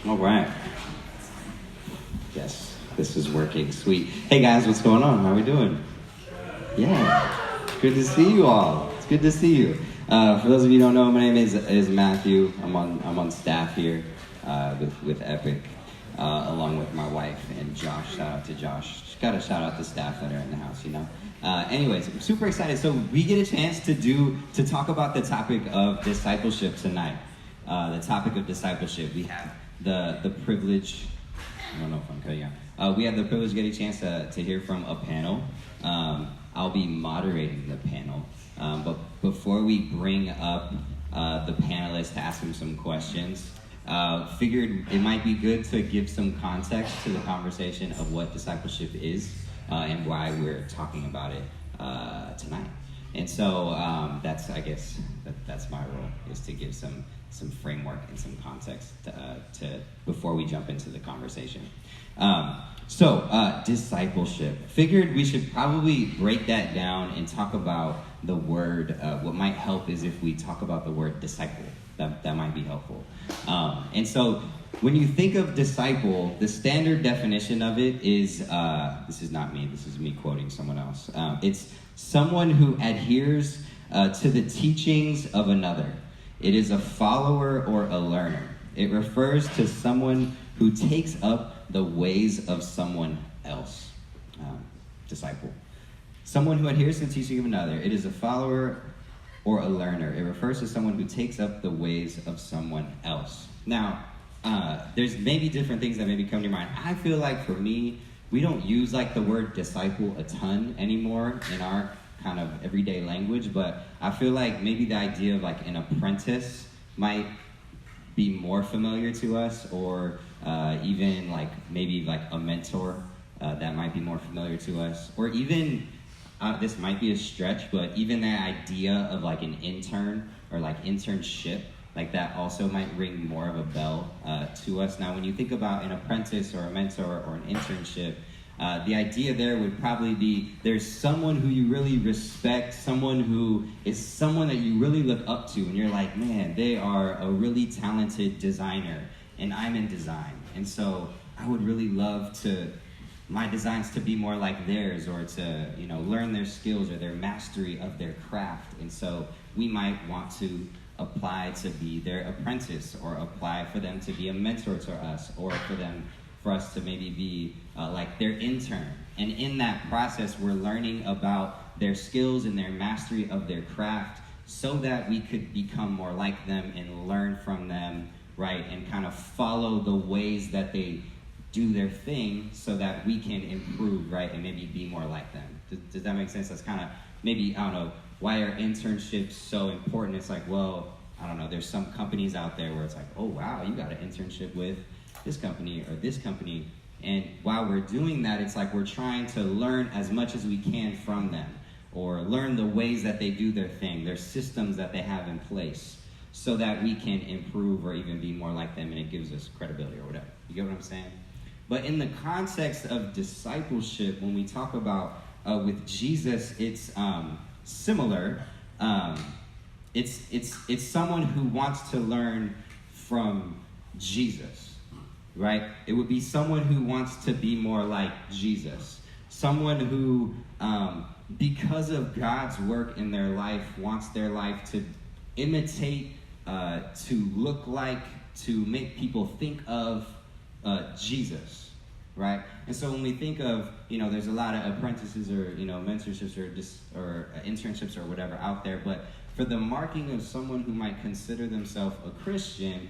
All right. Yes, this is working. Sweet. Hey guys, what's going on? How are we doing? Yeah. Good to see you all. It's good to see you. For those of you who don't know, my name is Matthew. I'm on staff here with Epic, along with my wife and Josh. Shout out to Josh. Just gotta shout out the staff that are in the house, you know. Anyways, I'm super excited. So we get a chance to talk about the topic of discipleship tonight. The topic of discipleship. We have the privilege. I don't know if I'm cutting out. We have the privilege of getting a chance to hear from a panel. I'll be moderating the panel. But before we bring up the panelists to ask them some questions, figured it might be good to give some context to the conversation of what discipleship is and why we're talking about it tonight. And so that's my role, is to give some framework and some context to before we jump into the conversation. So discipleship. Figured we should probably break that down and talk about the word. What might help is if we talk about the word disciple. That might be helpful. And so when you think of disciple, the standard definition of it is, this is not me, this is me quoting someone else. It's someone who adheres to the teachings of another. It is a follower or a learner. It refers to someone who takes up the ways of someone else. Disciple. Someone who adheres to the teaching of another. It is a follower or a learner. It refers to someone who takes up the ways of someone else. Now, there's maybe different things that maybe come to your mind. I feel like for me, we don't use like the word disciple a ton anymore in our kind of everyday language, but I feel like maybe the idea of like an apprentice might be more familiar to us, or even like maybe like a mentor that might be more familiar to us, or even this might be a stretch, but even that idea of like an intern or like internship, like that also might ring more of a bell to us. Now, when you think about an apprentice or a mentor or an internship, the idea there would probably be there's someone who you really respect, someone who is someone that you really look up to, and you're like, man, they are a really talented designer, and I'm in design. And so I would really love my designs to be more like theirs, or to, you know, learn their skills or their mastery of their craft. And so we might want to apply to be their apprentice, or apply for them to be a mentor to us, or for us to maybe be like their intern. And in that process, we're learning about their skills and their mastery of their craft so that we could become more like them and learn from them, right? And kind of follow the ways that they do their thing so that we can improve, right? And maybe be more like them. Does that make sense? That's kind of maybe, I don't know, why are internships so important? It's like, well, I don't know, there's some companies out there where it's like, oh wow, you got an internship with this company or this company. And while we're doing that, it's like we're trying to learn as much as we can from them, or learn the ways that they do their thing, their systems that they have in place, so that we can improve or even be more like them, and it gives us credibility or whatever. You get what I'm saying? But in the context of discipleship, when we talk about with Jesus, it's similar. It's someone who wants to learn from Jesus, right? It would be someone who wants to be more like Jesus. Someone who, because of God's work in their life, wants their life to imitate, to look like, to make people think of Jesus, right? And so when we think of, you know, there's a lot of apprentices or, you know, mentorships or internships or whatever out there, but for the marking of someone who might consider themselves a Christian,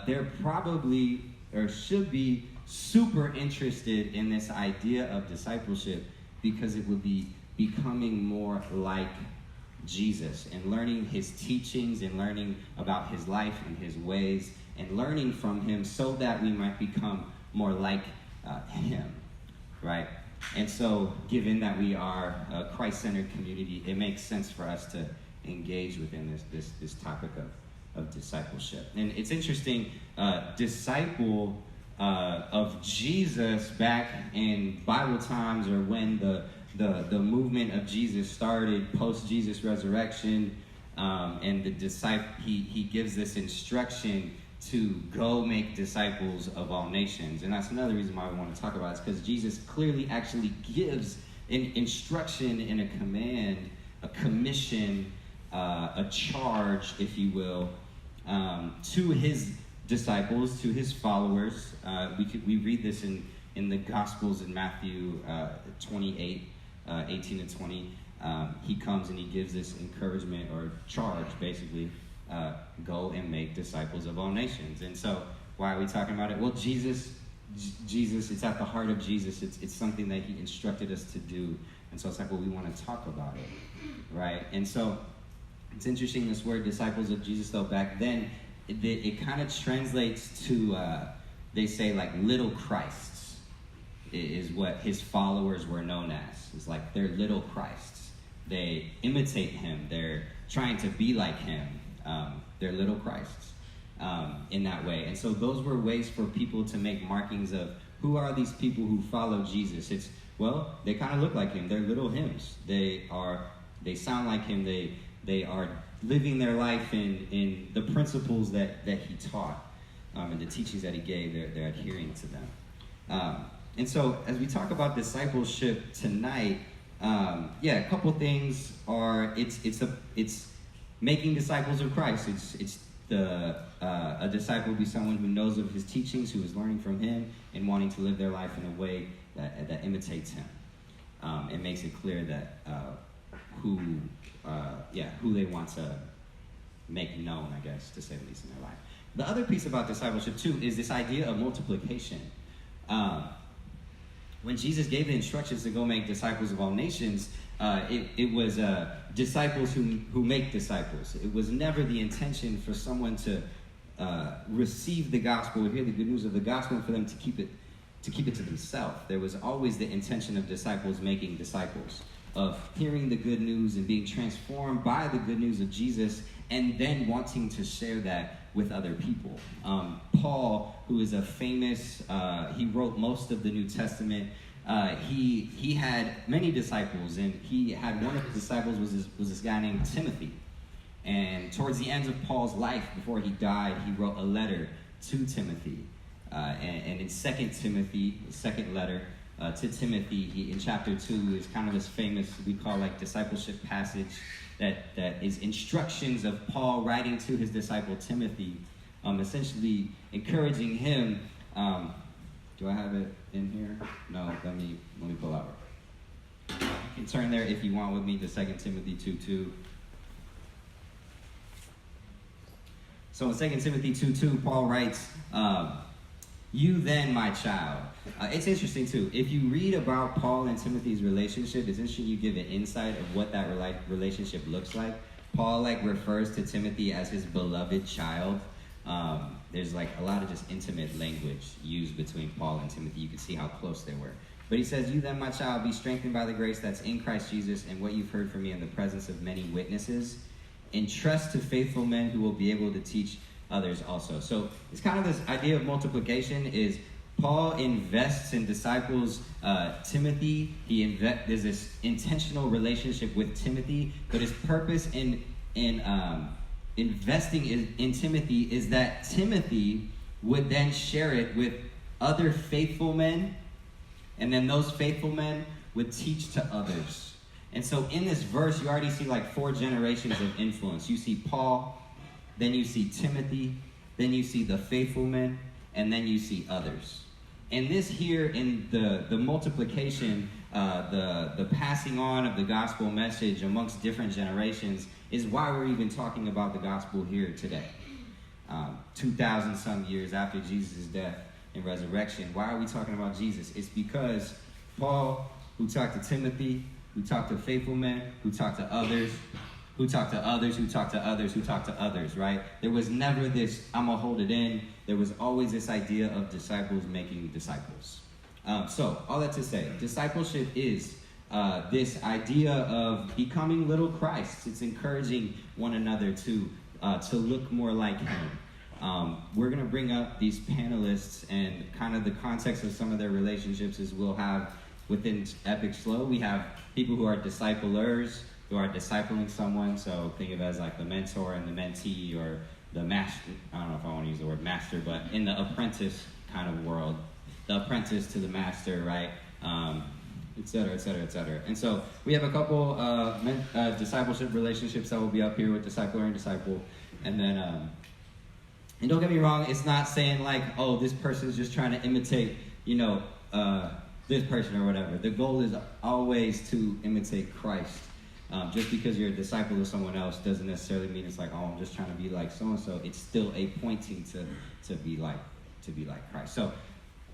they're probably or should be super interested in this idea of discipleship, because it would be becoming more like Jesus and learning his teachings and learning about his life and his ways and learning from him so that we might become more like him, right? And so given that we are a Christ-centered community, it makes sense for us to engage within this topic of discipleship. And it's interesting, disciple of Jesus back in Bible times, or when the movement of Jesus started post Jesus resurrection, and the disciple, he gives this instruction to go make disciples of all nations. And that's another reason why we want to talk about it, is because Jesus clearly actually gives an instruction and a command, a commission, a charge, if you will, to his disciples, to his followers. We read this in the Gospels in Matthew 28, 18 to 20. He comes and he gives this encouragement or charge, basically, go and make disciples of all nations. And so, why are we talking about it? Well, Jesus, it's at the heart of Jesus. It's something that he instructed us to do. And so it's like, well, we want to talk about it, right? And so, it's interesting, this word disciples of Jesus, though, back then, it kind of translates to, they say, like, little Christs is what his followers were known as. It's like they're little Christs. They imitate him. They're trying to be like him. They're little Christs in that way. And so those were ways for people to make markings of who are these people who follow Jesus. It's, well, they kind of look like him. They're little hims. They sound like him. They are living their life in the principles that he taught and the teachings that he gave. They're adhering to them. And so as we talk about discipleship tonight, a couple things are it's making disciples of Christ. It's a disciple will be someone who knows of his teachings, who is learning from him, and wanting to live their life in a way that imitates him. It makes it clear that who they want to make known, I guess, to say the least, in their life. The other piece about discipleship too is this idea of multiplication. When Jesus gave the instructions to go make disciples of all nations, it was disciples who make disciples. It was never the intention for someone to receive the gospel or hear the good news of the gospel and for them to keep it to themselves. There was always the intention of disciples making disciples, of hearing the good news and being transformed by the good news of Jesus, and then wanting to share that with other people. Paul, who is a famous, he wrote most of the New Testament. He had many disciples, and he had one of his disciples was this guy named Timothy. And towards the end of Paul's life, before he died, he wrote a letter to Timothy. And in 2 Timothy, the second letter to Timothy, in chapter 2 is kind of this famous, we call like discipleship passage that is instructions of Paul writing to his disciple Timothy, essentially encouraging him. Do I have it in here? No, let me pull out. You can turn there if you want with me to 2 Timothy 2:2. So in 2 Timothy 2:2, Paul writes, you then, my child. It's interesting, too. If you read about Paul and Timothy's relationship, it's interesting you give an insight of what that relationship looks like. Paul, refers to Timothy as his beloved child. There's, a lot of just intimate language used between Paul and Timothy. You can see how close they were. But he says, you then, my child, be strengthened by the grace that's in Christ Jesus and what you've heard from me in the presence of many witnesses. Entrust to faithful men who will be able to teach others also. So it's kind of this idea of multiplication is Paul invests in disciples Timothy. There's this intentional relationship with Timothy, but his purpose in investing in Timothy is that Timothy would then share it with other faithful men, and then those faithful men would teach to others. And so in this verse, you already see 4 generations of influence. You see Paul, then you see Timothy, then you see the faithful men, and then you see others. And this here in the multiplication, the passing on of the gospel message amongst different generations is why we're even talking about the gospel here today. 2,000 some years after Jesus' death and resurrection, why are we talking about Jesus? It's because Paul, who talked to Timothy, who talked to faithful men, who talked to others, who talked to others, who talked to others, who talked to others, right? There was never this, I'm going to hold it in. There was always this idea of disciples making disciples. So, all that to say, discipleship is this idea of becoming little Christ. It's encouraging one another to look more like him. We're going to bring up these panelists and kind of the context of some of their relationships as we'll have within Epic Slow. We have people who are disciplers, who are discipling someone, so think of it as the mentor and the mentee, or master, I don't know if I want to use the word master, but in the apprentice kind of world, the apprentice to the master, right? Et cetera, et cetera, et cetera. And so we have a couple discipleship relationships that will be up here with discipler and disciple. And then, and don't get me wrong, it's not saying like, oh, this person's just trying to imitate, this person or whatever. The goal is always to imitate Christ. Just because you're a disciple of someone else doesn't necessarily mean it's like, oh, I'm just trying to be like so-and-so. It's still a pointing to be like Christ. So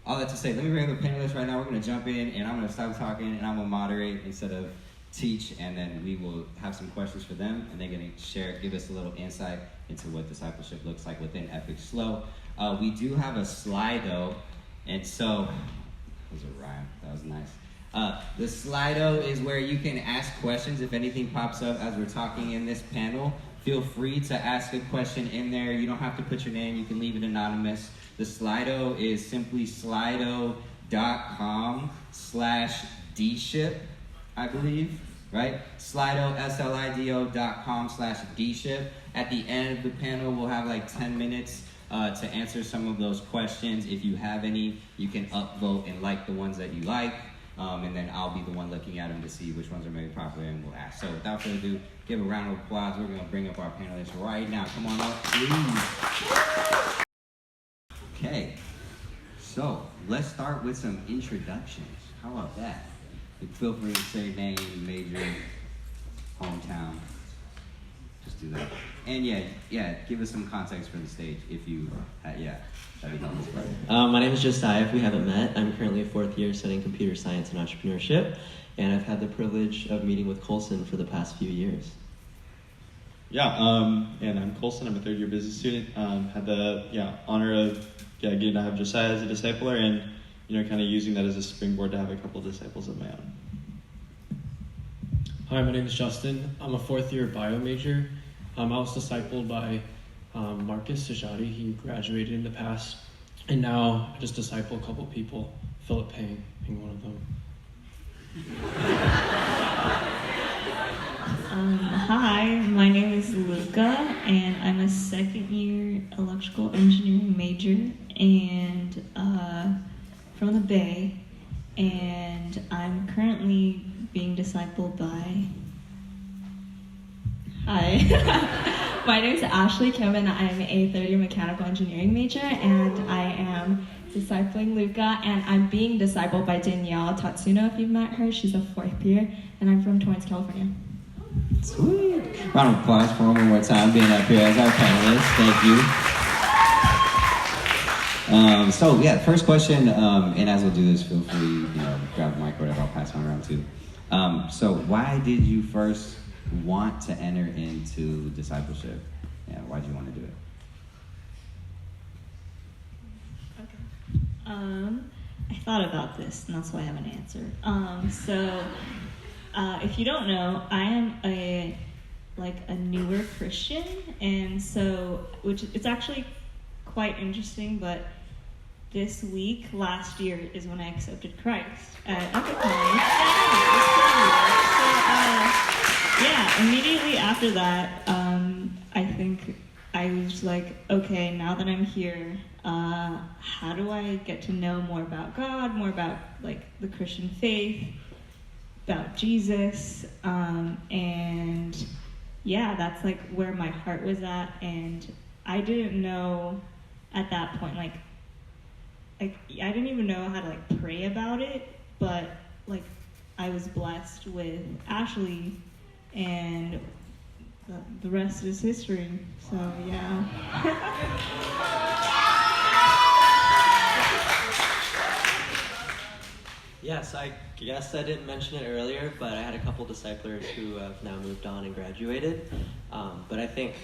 all that to say, let me bring up the panelists right now. We're going to jump in, and I'm going to stop talking, and I'm going to moderate instead of teach, and then we will have some questions for them, and they're going to give us a little insight into what discipleship looks like within Epic Slow. We do have a Slido, and so, that was a rhyme. That was nice. The Slido is where you can ask questions if anything pops up as we're talking in this panel. Feel free to ask a question in there. You don't have to put your name. You can leave it anonymous. The Slido is simply slido.com/dship, I believe, right? Slido, slido.com/dship. At the end of the panel, we'll have like 10 minutes to answer some of those questions. If you have any, you can upvote and like the ones that you like. And then I'll be the one looking at them to see which ones are maybe popular, and we'll ask. So without further ado, give a round of applause. We're going to bring up our panelists right now. Come on up, please. Okay, so let's start with some introductions. How about that? Feel free to say name, major, hometown. Just do that. And yeah, give us some context for the stage if you, that'd be helpful. My name is Josiah, if we haven't met. I'm currently a fourth year studying computer science and entrepreneurship, and I've had the privilege of meeting with Colson for the past few years. And I'm Colson. I'm a third year business student. Had the honor of getting to have Josiah as a discipler, and kind of using that as a springboard to have a couple disciples of my own. Hi, my name is Justin. I'm a fourth year bio major. I was discipled by Marcus Sajadi. He graduated in the past, and now I just disciple a couple people, Philip Payne being one of them. Hi, my name is Luca, and I'm a second year electrical engineering major, and from the Bay, and I'm currently being discipled by... Hi, my name is Ashley Kim, and I'm a third year mechanical engineering major, and I am discipling Luca, and I'm being discipled by Danielle Tatsuno, if you've met her. She's a fourth year, and I'm from Torrance, California. Sweet. Round of applause for one more time being up here as our panelists. Thank you. First question, and as we'll do this, feel free, grab the mic or whatever, I'll pass it around too. So why did you first want to enter into discipleship? Yeah, why did you want to do it? Okay. I thought about this, and that's why I have an answer. If you don't know, I am a newer Christian, and so it's actually quite interesting. But this week, last year, is when I accepted Christ at Epic College. Immediately after that, I think I was like, okay, now that I'm here, how do I get to know more about God, more about the Christian faith, about Jesus, and that's where my heart was at. And I didn't know at that point, I didn't even know how to pray about it, but I was blessed with Ashley, and the rest is history. So yeah. Yes, I guess I didn't mention it earlier, but I had a couple disciplers who have now moved on and graduated. But I think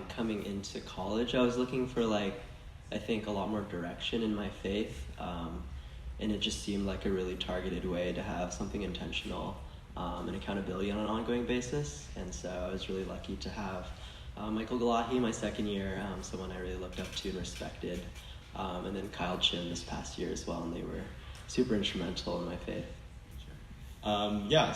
coming into college, I was looking for a lot more direction in my faith, and it just seemed like a really targeted way to have something intentional and accountability on an ongoing basis. And so I was really lucky to have Michael Galahi my second year, someone I really looked up to and respected, and then Kyle Chin this past year as well, and they were super instrumental in my faith.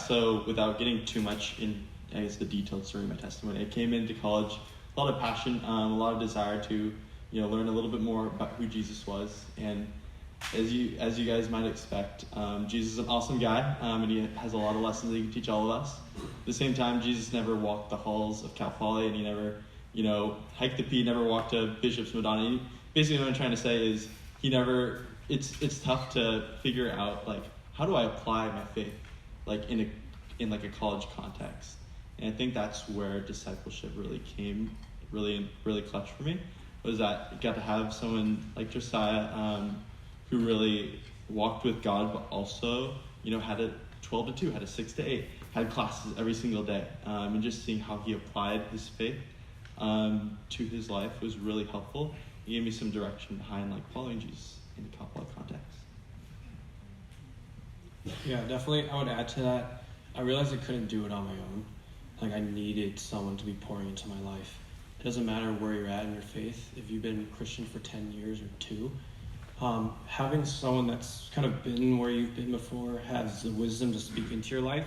So without getting too much in, I guess, the detailed story of my testimony, I came into college a lot of passion, a lot of desire to, learn a little bit more about who Jesus was. And as you guys might expect, Jesus is an awesome guy, and he has a lot of lessons that he can teach all of us. At the same time, Jesus never walked the halls of Cal Poly, and he never, hiked the P, never walked to Bishop's Madonna. Basically, what I'm trying to say is it's tough to figure out, like, how do I apply my faith, like, in a college context. And I think that's where discipleship really came, really clutch for me, was that I got to have someone like Josiah, who really walked with God, but also, had a 12 to 2, had a 6 to 8, had classes every single day. And just seeing how he applied his faith to his life was really helpful. He gave me some direction behind, like, following Jesus in a couple of contexts. Yeah, definitely. I would add to that. I realized I couldn't do it on my own. Like, I needed someone to be pouring into my life. It doesn't matter where you're at in your faith. If you've been a Christian for 10 years or 2, having someone that's kind of been where you've been before, has the wisdom to speak into your life,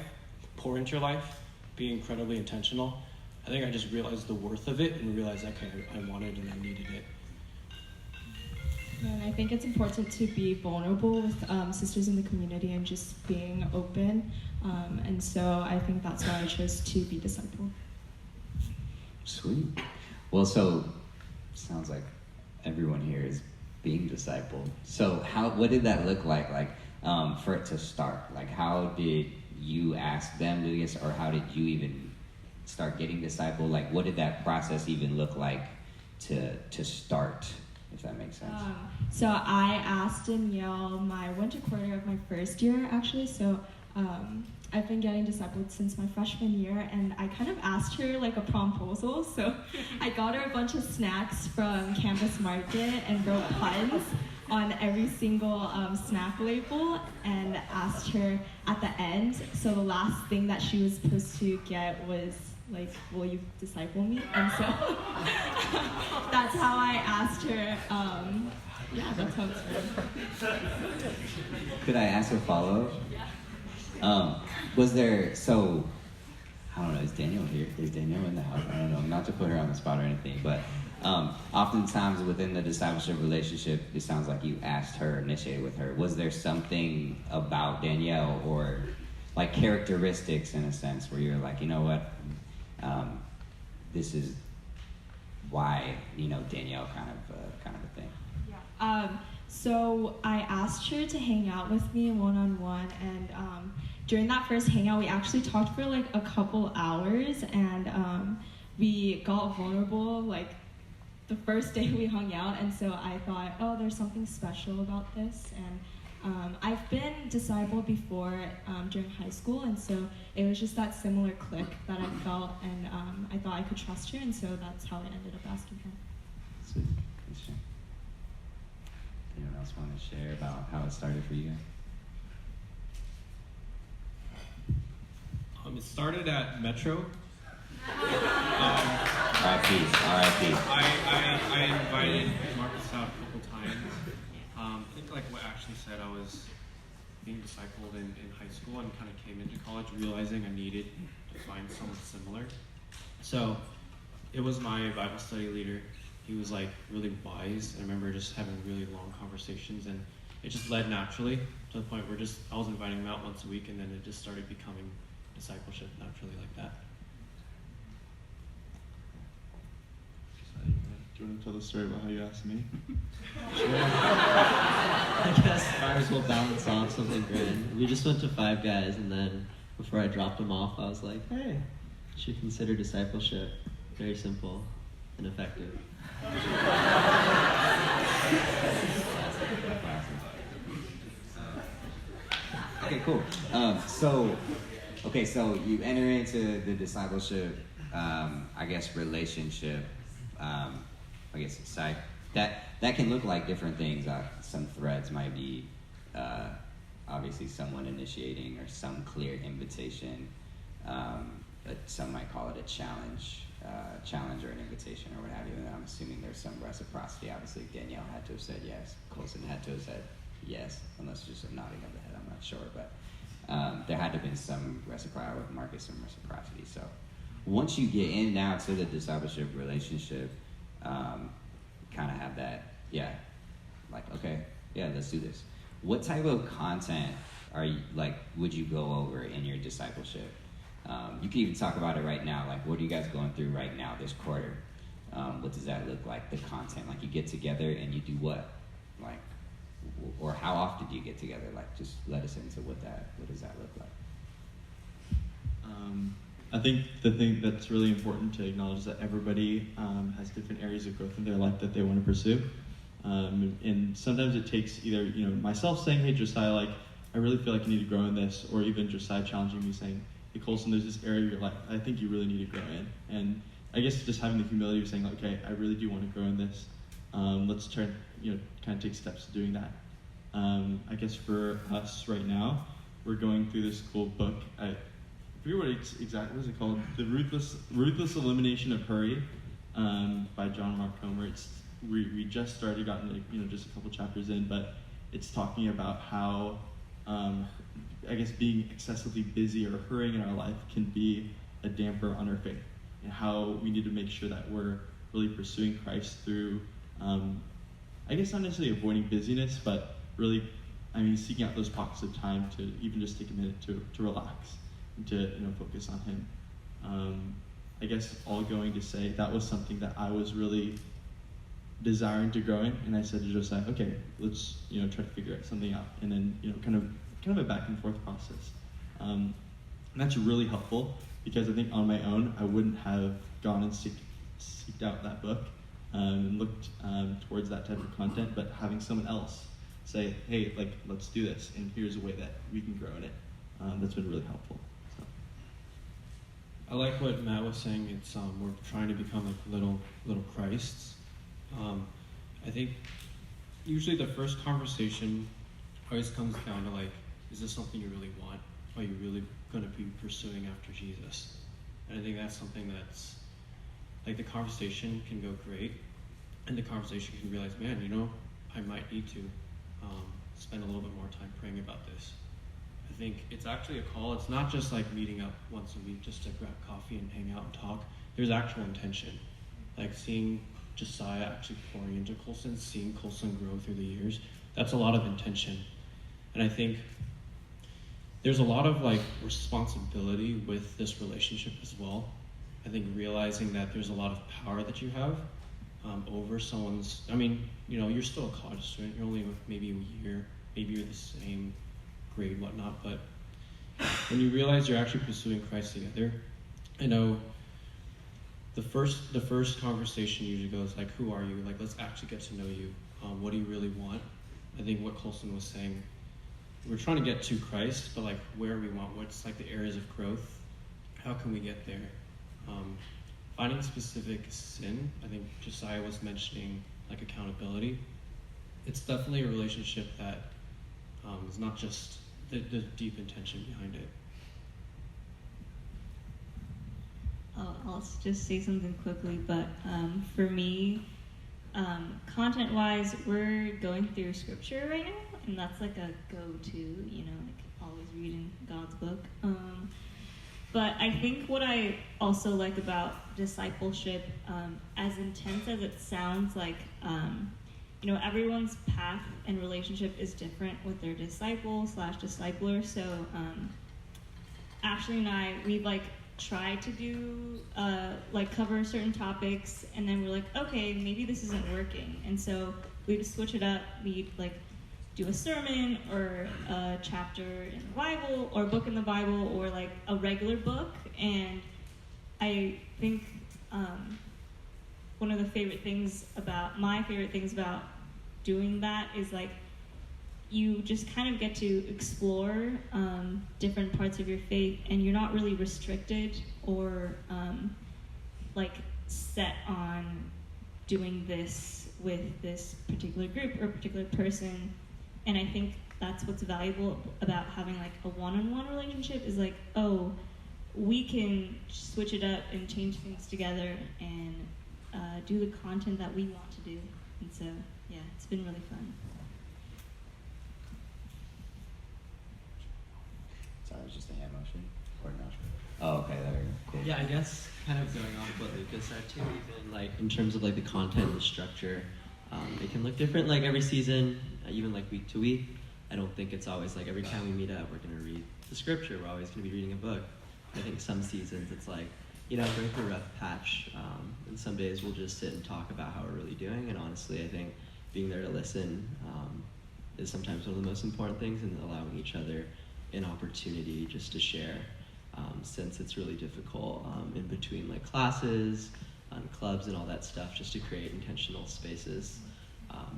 pour into your life, be incredibly intentional. I think I just realized the worth of it and realized, okay, I wanted and I needed it. And I think it's important to be vulnerable with sisters in the community and just being open. And so I think that's why I chose to be discipled. Sweet. Well, so sounds like everyone here is being discipled. So what did that look like for it to start? Like, how did you ask them to do this, or how did you even start getting discipled? Like, what did that process even look like to start, if that makes sense? So I asked Danielle my winter quarter of my first year, actually. So I've been getting discipled since my freshman year, and I kind of asked her like a promposal. So I got her a bunch of snacks from Campus Market and wrote puns on every single snack label, and asked her at the end. So the last thing that she was supposed to get was like, will you disciple me? And so that's how I asked her. Yeah, that's how it started. Could I ask a follow-up? Was there, so, I don't know, is Danielle here? Is Danielle in the house? I don't know, not to put her on the spot or anything, but oftentimes within the discipleship relationship, it sounds like you asked her, initiated with her. Was there something about Danielle, or like characteristics in a sense, where you're like, you know what, this is why, Danielle kind of a thing? Yeah. So I asked her to hang out with me one-on-one, and during that first hangout, we actually talked for like a couple hours, and we got vulnerable like the first day we hung out, and so I thought, oh, there's something special about this, and I've been discipled before during high school, and so it was just that similar click that I felt, and I thought I could trust her, and so that's how I ended up asking her. Sweet. Thanks, Jen. Anyone else want to share about how it started for you guys? It started at Metro. R.I.P. I invited Marcus out a couple times. I think like what Ashley said, I was being discipled in high school and kind of came into college realizing I needed to find someone similar. So it was my Bible study leader. He was like really wise. I remember just having really long conversations, and it just led naturally to the point where I was inviting him out once a week, and then it just started becoming discipleship naturally like that. Do you want to tell the story about how you asked me? I guess I might as well balance off something grand. We just went to Five Guys, and then before I dropped them off, I was like, hey, you should consider discipleship. Very simple and effective. Okay, cool. So you enter into the discipleship, I guess, relationship. I guess it's like that can look like different things. Some threads might be obviously someone initiating or some clear invitation, but some might call it a challenge or an invitation or what have you. And I'm assuming there's some reciprocity. Obviously, Danielle had to have said yes. Colson had to have said yes, unless just a nodding of the head. I'm not sure, but there had to have been some reciprocity with Marcus, some reciprocity. So, once you get in now to the discipleship relationship, kind of have that, yeah, like, okay, yeah, let's do this. What type of content are you, like, would you go over in your discipleship? You can even talk about it right now. Like, what are you guys going through right now this quarter? What does that look like, the content? Like, you get together and you do what? Like, or how often do you get together? Like, just let us into what does that look like? I think the thing that's really important to acknowledge is that everybody has different areas of growth in their life that they want to pursue. And sometimes it takes either, myself saying, hey, Josiah, like, I really feel like you need to grow in this, or even Josiah challenging me saying, hey, Colson, there's this area of your life I think you really need to grow in. And I guess just having the humility of saying, okay, I really do want to grow in this. Let's try, kind of take steps to doing that. I guess for us right now, we're going through this cool book. I forget what exactly was it called? The Ruthless Elimination of Hurry by John Mark Comer. We just started, gotten just a couple chapters in, but it's talking about how I guess being excessively busy or hurrying in our life can be a damper on our faith, and how we need to make sure that we're really pursuing Christ through, I guess not necessarily avoiding busyness, but really, seeking out those pockets of time to even just take a minute to relax and to focus on Him. I guess all going to say that was something that I was really desiring to grow in, and I said to Josiah, okay, let's try to figure something out, and then kind of a back and forth process. And that's really helpful, because I think on my own I wouldn't have gone and seeked out that book and looked towards that type of content, but having someone else say, hey, like, let's do this, and here's a way that we can grow in it. That's been really helpful. So. I like what Matt was saying. It's we're trying to become like little Christs. I think usually the first conversation always comes down to like, is this something you really want? Are you really going to be pursuing after Jesus? And I think that's something that's like, the conversation can go great, and the conversation can realize, man, I might need to spend a little bit more time praying about this. I think it's actually a call. It's not just like meeting up once a week just to grab coffee and hang out and talk. There's actual intention. Like seeing Josiah actually pouring into Colson, seeing Colson grow through the years. That's a lot of intention. And I think there's a lot of like responsibility with this relationship as well. I think realizing that there's a lot of power that you have over someone's, you're still a college student, you're only maybe a year, maybe you're the same grade, whatnot, but when you realize you're actually pursuing Christ together, I know the first conversation usually goes like, who are you? Like, let's actually get to know you. What do you really want? I think what Colson was saying, we're trying to get to Christ, but like where we want, what's like the areas of growth, how can we get there? Finding specific sin, I think Josiah was mentioning like accountability. It's definitely a relationship that is not just the deep intention behind it. I'll just say something quickly, but for me, content-wise, we're going through scripture right now, and that's like a go-to, like always reading God's book. But I think what I also like about discipleship, as intense as it sounds, like, everyone's path and relationship is different with their disciple/discipler. So Ashley and I, we've like tried to do cover certain topics, and then we're like, okay, maybe this isn't working, and so we'd switch it up. We'd like do a sermon or a chapter in the Bible or a book in the Bible or like a regular book. And I think one of my favorite things about doing that is like you just kind of get to explore different parts of your faith, and you're not really restricted or set on doing this with this particular group or particular person. And I think that's what's valuable about having like a one-on-one relationship, is like, oh, we can switch it up and change things together and do the content that we want to do. And so, yeah, it's been really fun. Sorry, it was just a hand motion. Or no. Oh, okay, there we go. Cool. Yeah, I guess kind of going off what Lucas said too, even like in terms of like the content and the structure, it can look different like every season, even like week to week. I don't think it's always like every time we meet up, we're going to read the scripture. We're always going to be reading a book. I think some seasons it's like, going through a rough patch, and some days we'll just sit and talk about how we're really doing. And honestly, I think being there to listen is sometimes one of the most important things, and allowing each other an opportunity just to share, since it's really difficult in between like classes, clubs, and all that stuff, just to create intentional spaces.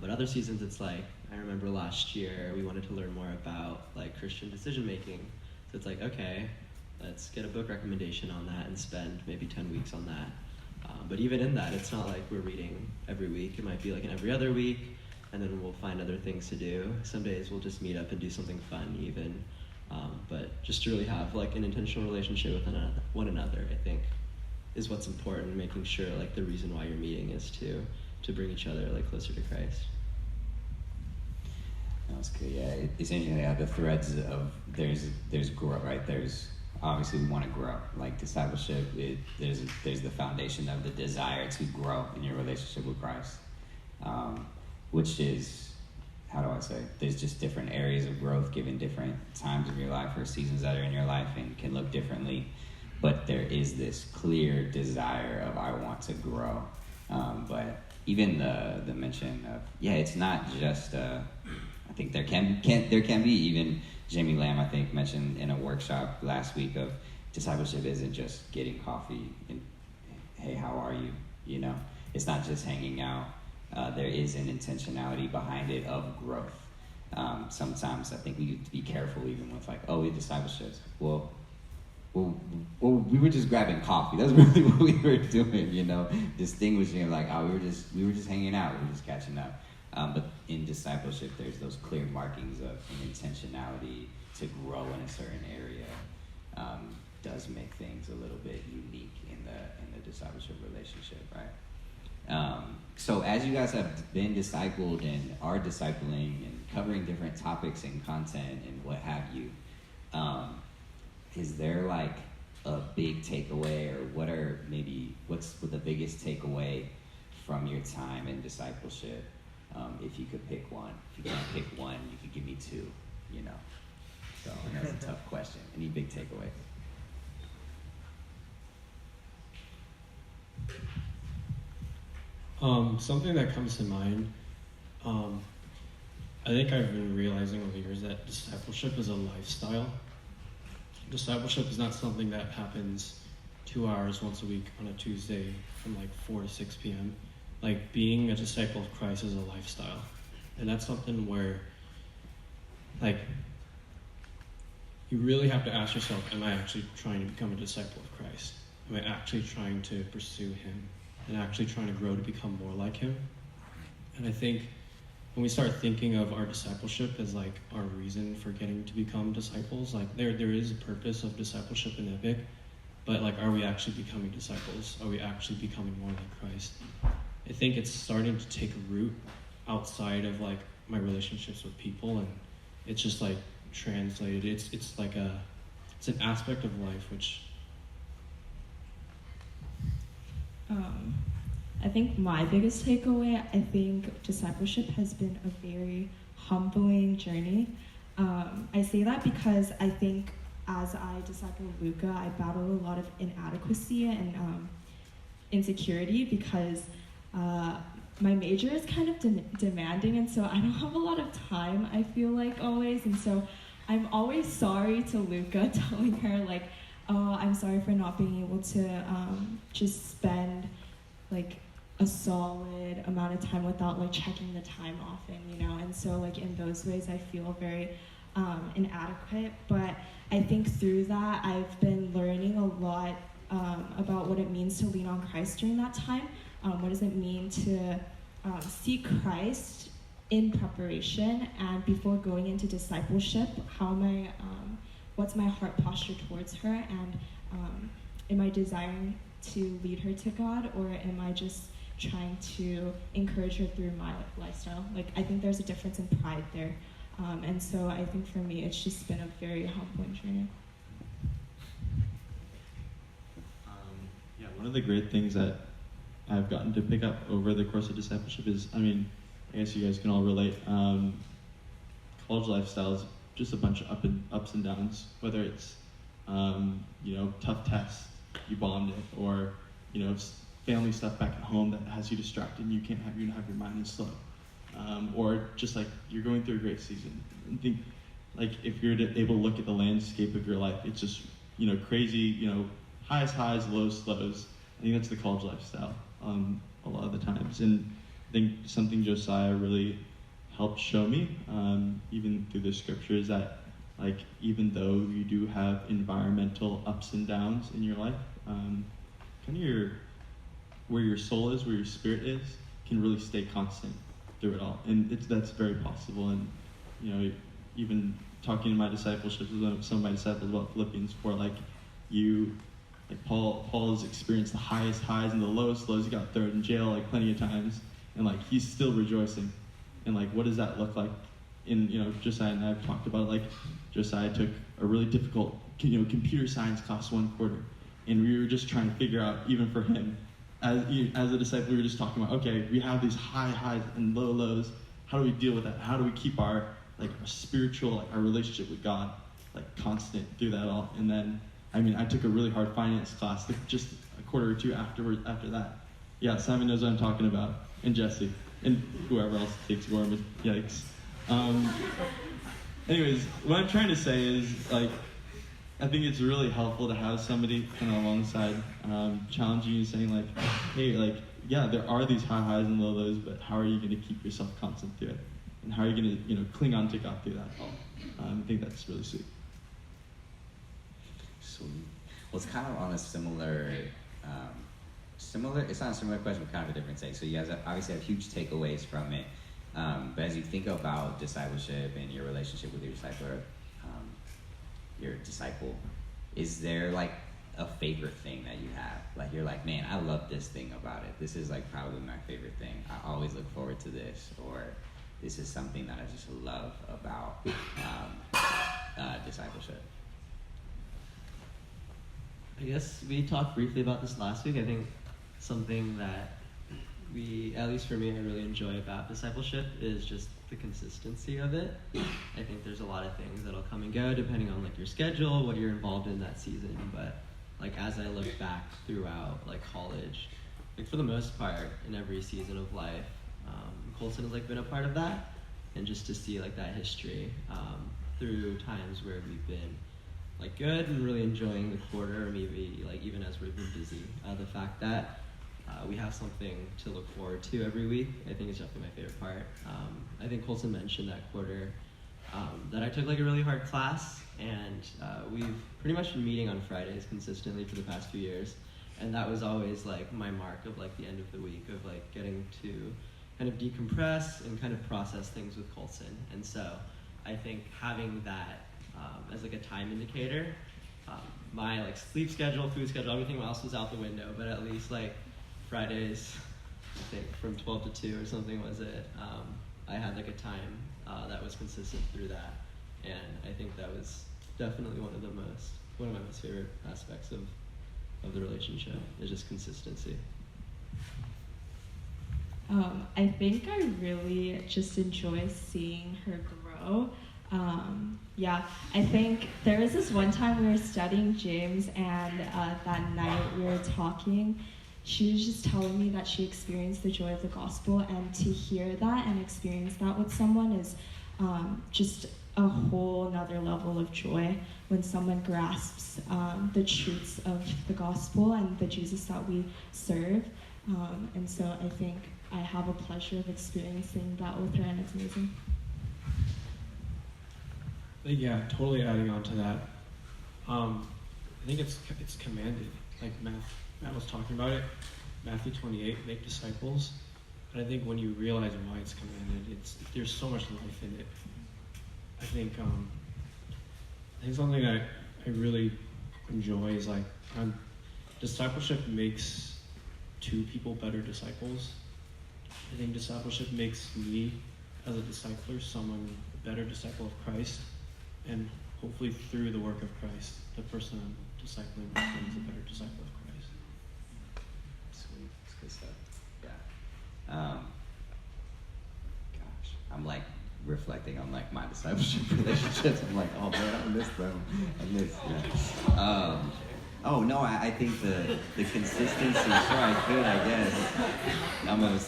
But other seasons, it's like, I remember last year we wanted to learn more about like Christian decision making. So it's like, okay, let's get a book recommendation on that and spend maybe 10 weeks on that. But even in that, it's not like we're reading every week. It might be like an every other week, and then we'll find other things to do. Some days we'll just meet up and do something fun even. But just to really have like an intentional relationship with one another, I think, is what's important, making sure like the reason why you're meeting is to bring each other like closer to Christ. That's good. Yeah, it's interesting. Yeah, the threads of there's growth, right? There's obviously we want to grow. Like discipleship, there's the foundation of the desire to grow in your relationship with Christ, which is, how do I say? There's just different areas of growth given different times of your life or seasons that are in your life and can look differently. But there is this clear desire of I want to grow. But even the mention of it's not just. I think there can be, even Jamie Lamb I think mentioned in a workshop last week, of discipleship isn't just getting coffee and hey, how are you? It's not just hanging out. There is an intentionality behind it of growth. Sometimes I think we need to be careful even with like, we discipleship. Well, we were just grabbing coffee. That's really what we were doing, distinguishing like, we were just hanging out, we were just catching up. But in discipleship, there's those clear markings of an intentionality to grow in a certain area. Does make things a little bit unique in the discipleship relationship, right? So as you guys have been discipled and are discipling and covering different topics and content and what have you, is there like a big takeaway, or what's the biggest takeaway from your time in discipleship? If you could pick one. If you can't pick one, you could give me two, So that's a tough question. Any big takeaways? Something that comes to mind, I think I've been realizing over the years that discipleship is a lifestyle. Discipleship is not something that happens 2 hours once a week on a Tuesday from like 4 to 6 p.m. Like, being a disciple of Christ is a lifestyle. And that's something where, like, you really have to ask yourself, am I actually trying to become a disciple of Christ? Am I actually trying to pursue him and actually trying to grow to become more like him? And I think when we start thinking of our discipleship as like our reason for getting to become disciples, like there is a purpose of discipleship in Epic, but like, are we actually becoming disciples? Are we actually becoming more like Christ? I think it's starting to take a root outside of like my relationships with people, and it's just like translated. It's like it's an aspect of life which. I think my biggest takeaway, I think discipleship has been a very humbling journey. I say that because I think as I disciple Luca, I battled a lot of inadequacy and insecurity because my major is kind of demanding, and so I don't have a lot of time, I feel like, always. And so I'm always sorry to Luca, telling her like, oh, I'm sorry for not being able to just spend like a solid amount of time without like checking the time often, and so like in those ways I feel very inadequate. But I think through that I've been learning a lot about what it means to lean on Christ during that time. What does it mean to seek Christ in preparation and before going into discipleship? What's my heart posture towards her, and am I desiring to lead her to God, or am I just trying to encourage her through my lifestyle? Like, I think there's a difference in pride there, and so I think for me it's just been a very humbling journey. one of the great things that I've gotten to pick up over the course of discipleship is, I mean, I guess you guys can all relate. College lifestyle is just a bunch of ups and downs, whether it's, tough tests, you bombed it, or, family stuff back at home that has you distracted and you can't have your mind in slow. Or just like you're going through a great season. I think like if you're able to look at the landscape of your life, it's just, crazy, highs, lows, lows. I think that's the college lifestyle a lot of the times. And I think something Josiah really helped show me, even through the scriptures, that like even though you do have environmental ups and downs in your life, kind of where your soul is, where your spirit is, can really stay constant through it all. And that's very possible. And even talking to my discipleship with some of my disciples about Philippians 4, Paul has experienced the highest highs and the lowest lows. He got thrown in jail like plenty of times, and like he's still rejoicing. And like, what does that look like? In Josiah and I have talked about it. Like Josiah took a really difficult computer science class one quarter, and we were just trying to figure out, even for him, as a disciple, we were just talking about, okay, we have these high highs and low lows. How do we deal with that? How do we keep our spiritual, our relationship with God, constant through that all? And then, I took a really hard finance class, just a quarter or two after that. Yeah, Simon knows what I'm talking about, and Jesse, and whoever else takes Gorman. Yikes. Anyways, what I'm trying to say is, I think it's really helpful to have somebody kind of alongside, challenging you, saying hey, yeah, there are these high highs and low lows, but how are you going to keep yourself constant through it? And how are you going to, cling on to God through that all? I think that's really sweet. Sweet. Well, it's kind of on a similar, it's not a similar question, but kind of a different take. So you guys obviously have huge takeaways from it. But as you think about discipleship and your relationship with your disciple, is there a favorite thing that you have? You're like, man, I love this thing about it. This is probably my favorite thing. I always look forward to this, or this is something that I just love about discipleship. I guess we talked briefly about this last week. I think something that at least for me, I really enjoy about discipleship is just the consistency of it. I think there's a lot of things that'll come and go depending on your schedule, what you're involved in that season. But as I look back throughout college, for the most part in every season of life, Colson has been a part of that, and just to see that history through times where we've been good and really enjoying the quarter, or maybe even as we've been busy, the fact that we have something to look forward to every week, I think is definitely my favorite part. I think Colson mentioned that quarter that I took a really hard class, and we've pretty much been meeting on Fridays consistently for the past few years, and that was always my mark of the end of the week of getting to kind of decompress and kind of process things with Colson. And so I think having that as a time indicator, my sleep schedule, food schedule, everything else was out the window, but at least Fridays, I think from 12 to 2 or something was it, I had a time that was consistent through that, and I think that was definitely one of my most favorite aspects of the relationship, is just consistency. I think I really just enjoy seeing her grow. I think there was this one time we were studying James, and that night we were talking. She was just telling me that she experienced the joy of the gospel, and to hear that and experience that with someone is just a whole nother level of joy when someone grasps the truths of the gospel and the Jesus that we serve. And so I think I have a pleasure of experiencing that with her, and it's amazing. Yeah, totally adding on to that. I think it's commanded. Matt was talking about it. Matthew 28, make disciples. And I think when you realize why it's commanded, there's so much life in it. I think something that I really enjoy is discipleship makes two people better disciples. I think discipleship makes me, as a discipler, a better disciple of Christ, and hopefully through the work of Christ, the person I'm discipling becomes a better disciple of Christ. good stuff. Yeah. Gosh, I'm like reflecting on like my discipleship relationships. I'm like, oh man, I miss them. Yeah. Oh no, I think the consistency. Sure, I could, I guess. I'm gonna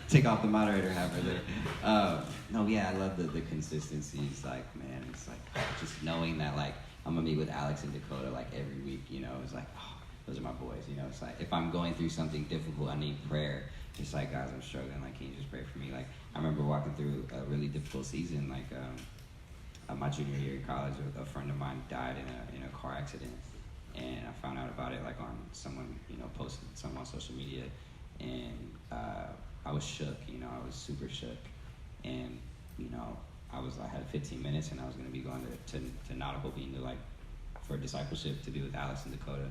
take off the moderator hat right there. No, yeah, I love the consistency. It's like, man, it's like just knowing that like I'm gonna meet with Alex and Dakota like every week. You know, it's like, oh, those are my boys. You know, it's like if I'm going through something difficult, I need prayer. It's like, guys, I'm struggling. Like, can you just pray for me? Like, I remember walking through a really difficult season. Like, my junior year in college, a friend of mine died in a car accident, and I found out about it like on someone, you know, posted something on social media, and I was shook. You know, I was super shook, and you know, I had 15 minutes, and I was going to be going to Nautical Bean to like for discipleship to be with Alex and Dakota,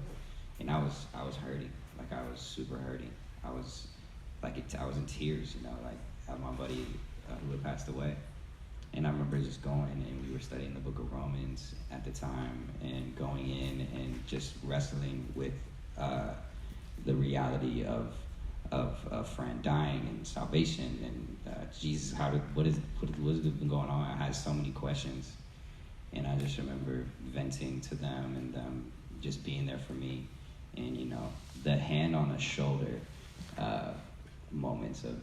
and I was hurting. Like, I was super hurting. I was in tears, you know, like at my buddy who had passed away. And I remember just going, and we were studying the book of Romans at the time, and going in and just wrestling with the reality of a friend dying and salvation and Jesus. What has been going on? I had so many questions, and I just remember venting to them and them just being there for me, and you know, the hand on the shoulder moments of,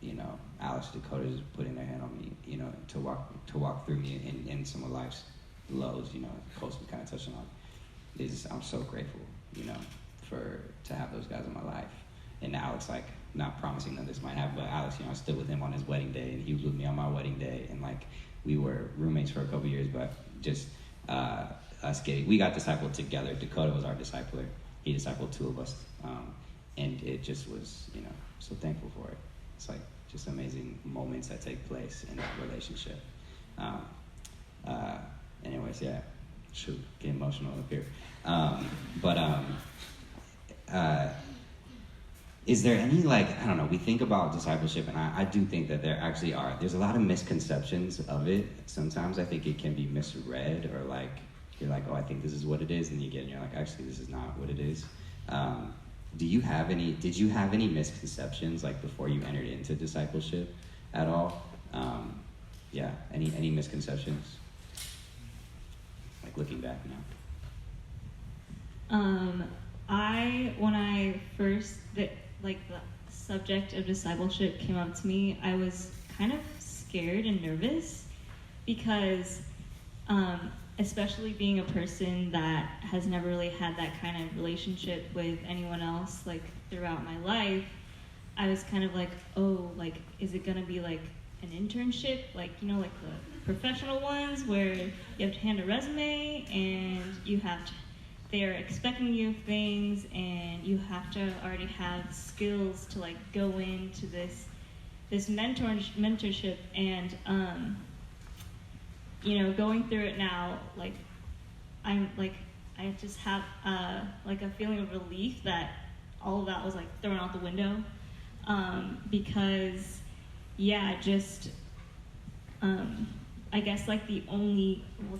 you know, Alex Dakota just putting their hand on me, you know, to walk through me in some of life's lows, you know, Coach was kind of touching on, I'm so grateful, you know, to have those guys in my life. And now it's like, not promising that this might happen, but Alex, you know, I stood with him on his wedding day, and he was with me on my wedding day, and like, we were roommates for a couple years, but just we got discipled together. Dakota was our discipler. He discipled two of us, and it just was, you know, so thankful for it. It's like just amazing moments that take place in that relationship. Anyways, yeah, shoot, get emotional up here. Is there any, like, I don't know, we think about discipleship, and I do think that there's a lot of misconceptions of it. Sometimes I think it can be misread, or like, you're like, oh, I think this is what it is, and you get, and you're like, actually, this is not what it is. Did you have any misconceptions, like, before you entered into discipleship at all? Yeah, any misconceptions? Like, looking back now. When I first, the subject of discipleship came up to me, I was kind of scared and nervous because, especially being a person that has never really had that kind of relationship with anyone else, like, throughout my life, I was kind of like, oh, like, is it gonna be like an internship, like, you know, like the professional ones where you have to hand a resume and they're expecting you of things, and you have to already have skills to like go into this mentorship, and you know, going through it now, like, I just have like a feeling of relief that all of that was like thrown out the window, because yeah, just I guess like it's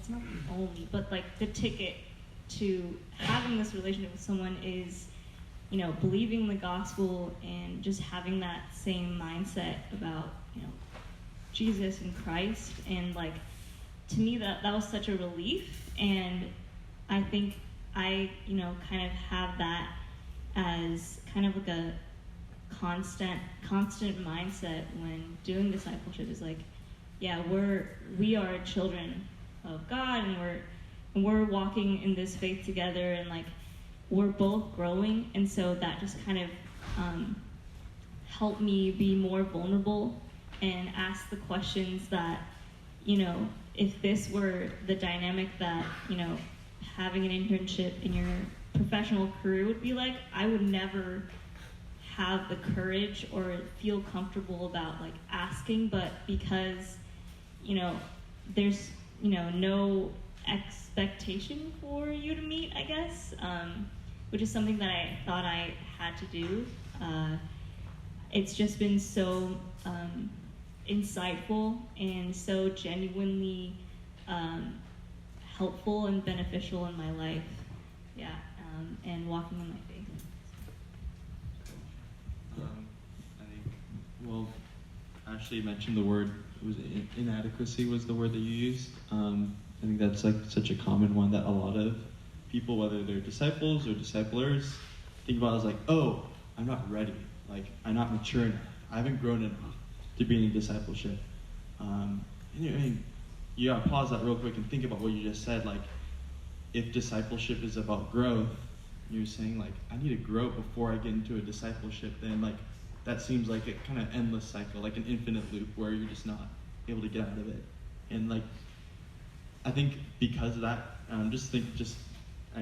not the only, but like the ticket to having this relationship with someone is, you know, believing the gospel and just having that same mindset about, you know, Jesus and Christ. And like, to me, that was such a relief, and I think I, you know, kind of have that as kind of like a constant mindset when doing discipleship, is like, yeah, we are children of God, and we're walking in this faith together, and like, we're both growing, and so that just kind of helped me be more vulnerable and ask the questions that, you know, if this were the dynamic that, you know, having an internship in your professional career would be like, I would never have the courage or feel comfortable about like asking, but because, you know, there's, you know, no expectation for you to meet, I guess, which is something that I thought I had to do. It's just been so insightful and so genuinely helpful and beneficial in my life, yeah, and walking in my faith. Well, Ashley mentioned the word, was inadequacy was the word that you used. I think that's like such a common one that a lot of people, whether they're disciples or disciplers, think about as like, oh, I'm not ready. Like, I'm not mature enough. I haven't grown enough to be in discipleship. You gotta pause that real quick and think about what you just said. Like, if discipleship is about growth, you're saying like, I need to grow before I get into a discipleship, then like, that seems like a kind of endless cycle, like an infinite loop where you're just not able to get out of it. And like, I think because of that, I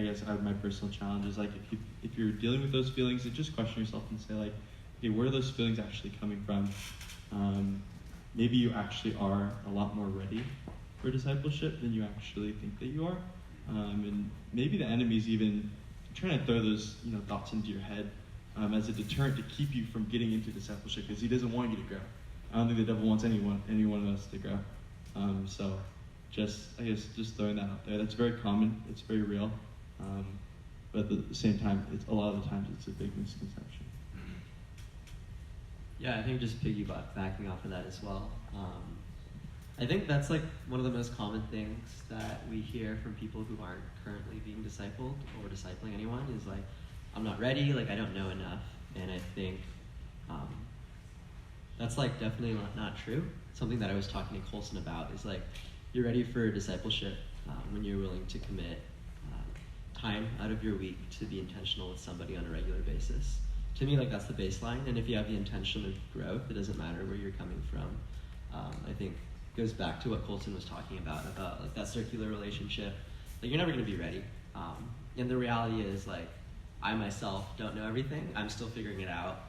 guess my personal challenge is like, if you're dealing with those feelings, then just question yourself and say like, okay, where are those feelings actually coming from? Maybe you actually are a lot more ready for discipleship than you actually think that you are. And maybe the enemy's even trying to throw those thoughts into your head as a deterrent to keep you from getting into discipleship, because he doesn't want you to grow. I don't think the devil wants any one of us to grow. So just throwing that out there. That's very common. It's very real. But at the same time, a lot of the times it's a big misconception. Yeah, I think just backing off of that as well. I think that's like one of the most common things that we hear from people who aren't currently being discipled or discipling anyone is like, I'm not ready, like I don't know enough. And I think that's like definitely not true. Something that I was talking to Colson about is like, you're ready for discipleship when you're willing to commit time out of your week to be intentional with somebody on a regular basis. To me, like that's the baseline. And if you have the intention of growth, it doesn't matter where you're coming from. I think it goes back to what Colson was talking about like that circular relationship. Like you're never going to be ready. And the reality is like, I myself don't know everything. I'm still figuring it out.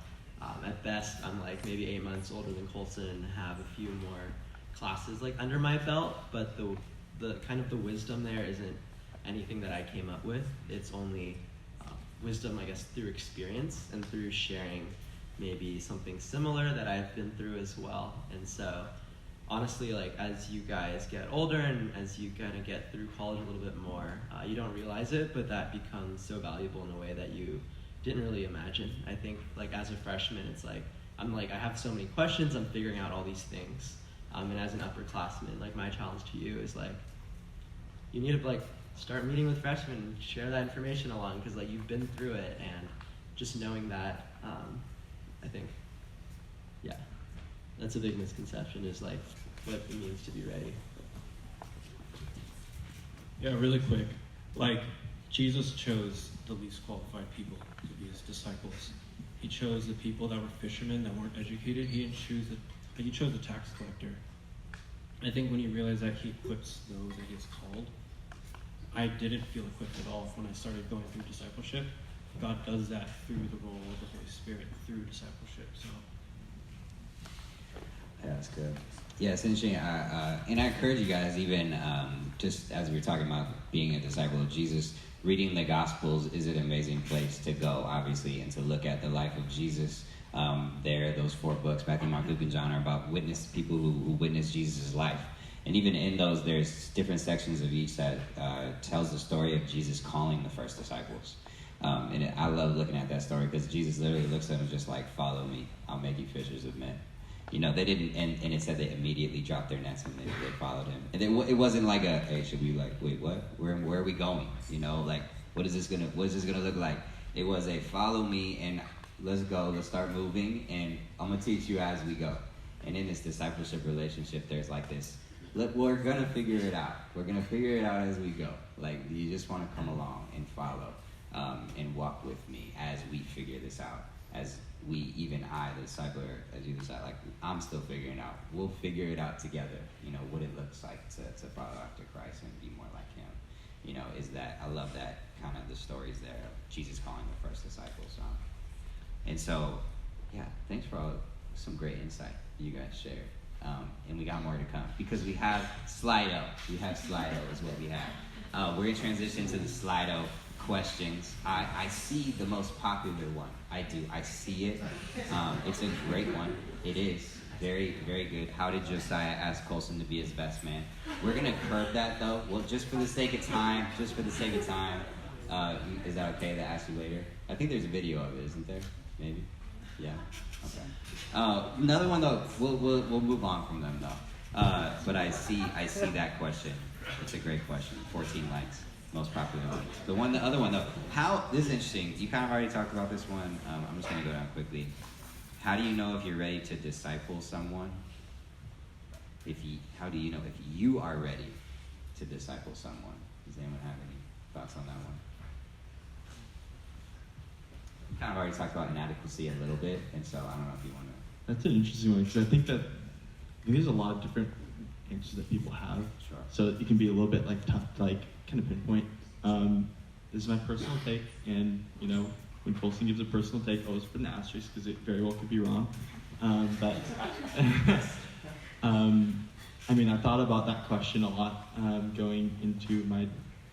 At best, I'm like maybe 8 months older than Colson and have a few more classes like under my belt, but the kind of the wisdom there isn't anything that I came up with. It's only wisdom, I guess, through experience and through sharing maybe something similar that I've been through as well. And so honestly, like as you guys get older and as you kind of get through college a little bit more, you don't realize it, but that becomes so valuable in a way that you didn't really imagine. I think like as a freshman, it's like, I have so many questions, I'm figuring out all these things. And as an upperclassman, like my challenge to you is like, you need to like start meeting with freshmen and share that information along, because like you've been through it, and just knowing that, I think, yeah, that's a big misconception is like what it means to be ready. Yeah, really quick. Like, Jesus chose the least qualified people to be his disciples. He chose the people that were fishermen, that weren't educated. He chose a tax collector. I think when you realize that he equips those that he has called, I didn't feel equipped at all when I started going through discipleship. God does that through the role of the Holy Spirit, through discipleship. So, yeah, that's good. Yeah, it's interesting. And I encourage you guys, even just as we were talking about being a disciple of Jesus, reading the Gospels is an amazing place to go, obviously, and to look at the life of Jesus. Those 4 books, Matthew, Mark, Luke, and John, are about people who witnessed Jesus' life. And even in those, there's different sections of each that tells the story of Jesus calling the first disciples. I love looking at that story because Jesus literally looks at them just like, follow me, I'll make you fishers of men. They didn't, and it said they immediately dropped their nets and they followed him. And it wasn't like hey, should we wait, what? Where are we going? What is this gonna look like? It was a follow me and let's go, let's start moving, and I'm gonna teach you as we go. And in this discipleship relationship, there's like this, look, we're gonna figure it out. We're gonna figure it out as we go. Like, you just wanna come along and follow and walk with me as we figure this out. As we, even I, the discipler, as you decide, like, I'm still figuring it out. We'll figure it out together, what it looks like to follow after Christ and be more like him. Is that, I love that kind of the stories there of Jesus calling the first disciples. And so, yeah, thanks for some great insight you guys shared. And we got more to come because we have Slido. Slido is what we have. We're going to transition to the Slido questions. I see the most popular one. I do. I see it. It's a great one. It is. Very, very good. How did Josiah ask Colson to be his best man? We're going to curb that, though. Well, just for the sake of time. Is that okay to ask you later? I think there's a video of it, isn't there? Maybe. Yeah. Okay. Another one though. We'll move on from them though. But I see that question. It's a great question. 14 likes, most popular one. The other one though. This is interesting. You kind of already talked about this one. I'm just gonna go down quickly. How do you know if you're ready to disciple someone? How do you know if you are ready to disciple someone? Does anyone have any thoughts on that one? We kind of already talked about inadequacy a little bit, and so I don't know if you want to. That's an interesting one because I think there's a lot of different answers that people have. Sure. So it can be a little bit like tough to like kind of pinpoint. This is my personal take, and you know, when Colson gives a personal take, always put an asterisk because it very well could be wrong. But I mean, I thought about that question a lot going into my,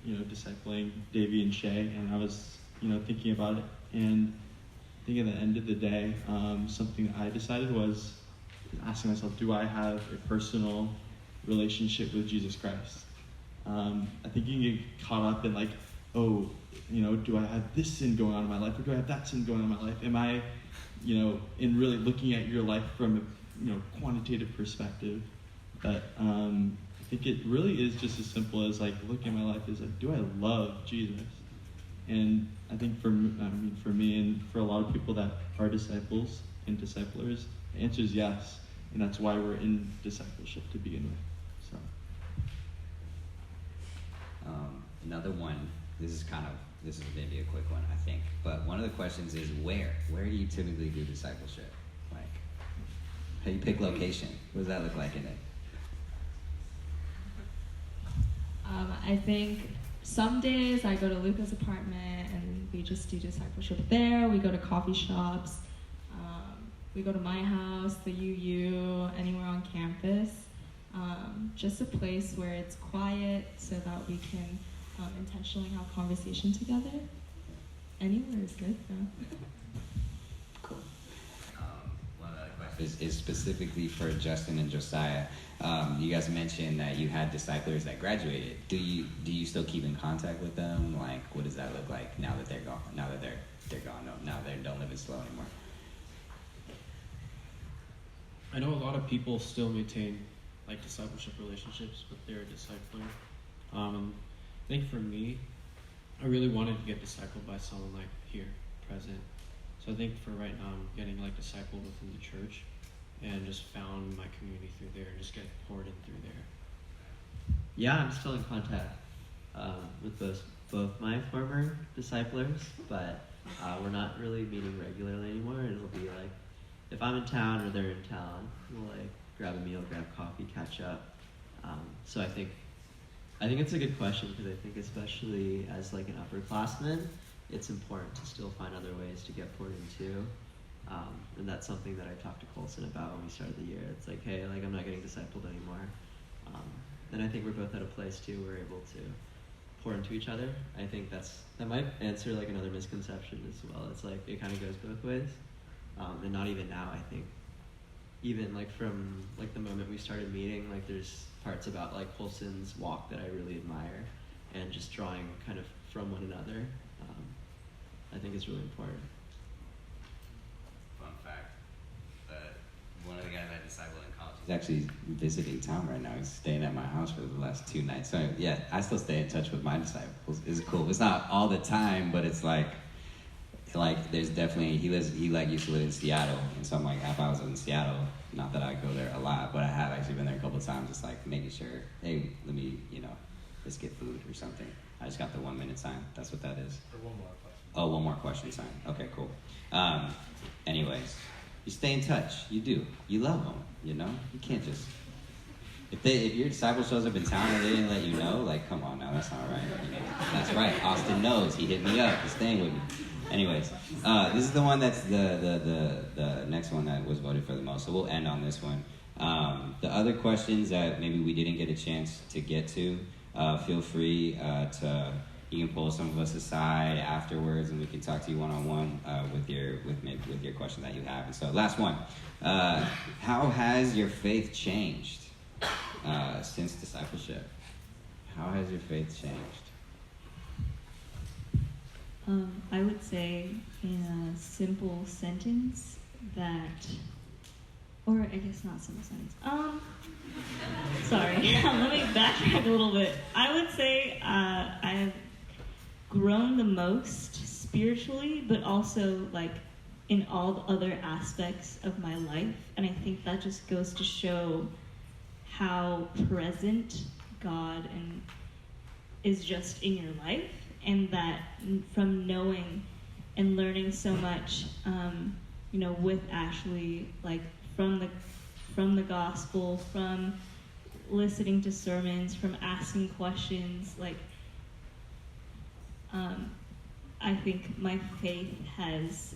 discipling Davey and Shay, and I was, thinking about it. And I think at the end of the day, something that I decided was asking myself, do I have a personal relationship with Jesus Christ? I think you can get caught up in like, oh, do I have this sin going on in my life, or do I have that sin going on in my life? Am I, in really looking at your life from a quantitative perspective? But I think it really is just as simple as like looking at my life as like, do I love Jesus? And I think for me and for a lot of people that are disciples and disciplers, the answer is yes, and that's why we're in discipleship to begin with. So. Another one. This is maybe a quick one, I think. But one of the questions is where? Where do you typically do discipleship? Like, how do you pick location? What does that look like in it? I think some days I go to Luca's apartment and we just do discipleship there. We go to coffee shops. We go to my house, the UU, anywhere on campus. Just a place where it's quiet so that we can intentionally have conversation together. Anywhere is good, though. Cool. One other question is specifically for Justin and Josiah. You guys mentioned that you had disciplers that graduated. Do you still keep in contact with them? Like, what does that look like now that they're gone? Now that they're gone. No, now they don't live in Slow anymore. I know a lot of people still maintain like discipleship relationships with their discipler. I think for me, I really wanted to get discipled by someone like here, present. So I think for right now, I'm getting like discipled within the church, and just found my community through there, and just get poured in through there. Yeah, I'm still in contact with both my former disciplers, but we're not really meeting regularly anymore. It'll be like if I'm in town or they're in town, we'll like grab a meal, grab coffee, catch up. So I think it's a good question because I think especially as like an upperclassman, it's important to still find other ways to get poured into. And that's something that I talked to Colson about when we started the year. It's like, hey, like I'm not getting discipled anymore. And I think we're both at a place too, we're able to pour into each other. I think that might answer like another misconception as well. It's like, it kind of goes both ways. And not even now, I think. Even like from like the moment we started meeting, like there's parts about like Colson's walk that I really admire, and just drawing kind of from one another, I think is really important. Fun fact, one of the guys I discipled in college, he's actually visiting town right now. He's staying at my house for the last 2 nights. So yeah, I still stay in touch with my disciples. It's cool. It's not all the time, but it's like there's definitely, he used to live in Seattle, and so I'm like, if I was in Seattle, not that I go there a lot, but I have actually been there a couple of times, just like making sure, hey, let me, let's get food or something. I just got the 1 minute sign. That's what that is. Or one more question. Oh, one more question sign. Okay, cool. Anyways, you stay in touch. You do. You love them. You can't just. If your disciple shows up in town and they didn't let you know, like, come on now, that's not right. That's right. Austin knows. He hit me up. He's staying with me. Anyways, this is the one that's the next one that was voted for the most. So we'll end on this one. The other questions that maybe we didn't get a chance to get to, feel free you can pull some of us aside afterwards, and we can talk to you one-on-one with your question that you have. And so, last one: how has your faith changed since discipleship? How has your faith changed? I would say, in a simple sentence, that, or I guess not simple sentence. Sorry, let me backtrack a little bit. I would say I've grown the most spiritually, but also like in all the other aspects of my life, and I think that just goes to show how present God and is just in your life, and that from knowing and learning so much, with Ashley, like from the gospel, from listening to sermons, from asking questions, like I think my faith has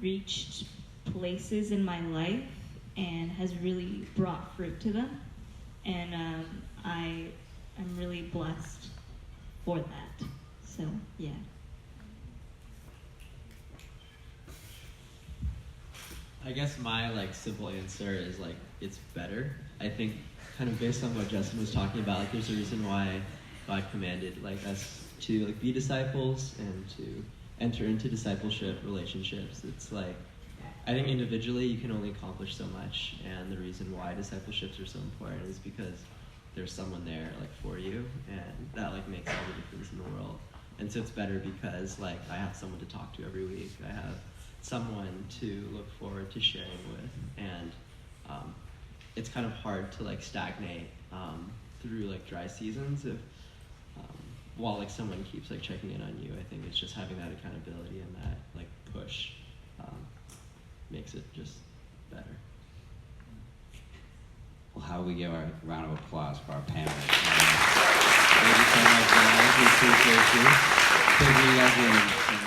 reached places in my life and has really brought fruit to them, and I'm really blessed for that. So yeah. I guess my simple answer is it's better. I think kind of based on what Justin was talking about, there's a reason why God commanded us to be disciples and to enter into discipleship relationships. It's I think individually you can only accomplish so much, and the reason why discipleships are so important is because there's someone there for you, and that makes all the difference in the world. And so it's better because I have someone to talk to every week. I have someone to look forward to sharing with, and it's kind of hard to stagnate through dry seasons if while someone keeps checking in on you. I think it's just having that accountability and that push makes it just better. Well, how do we give our round of applause for our panelists? Thank you so much, guys. We appreciate you. Thank you guys.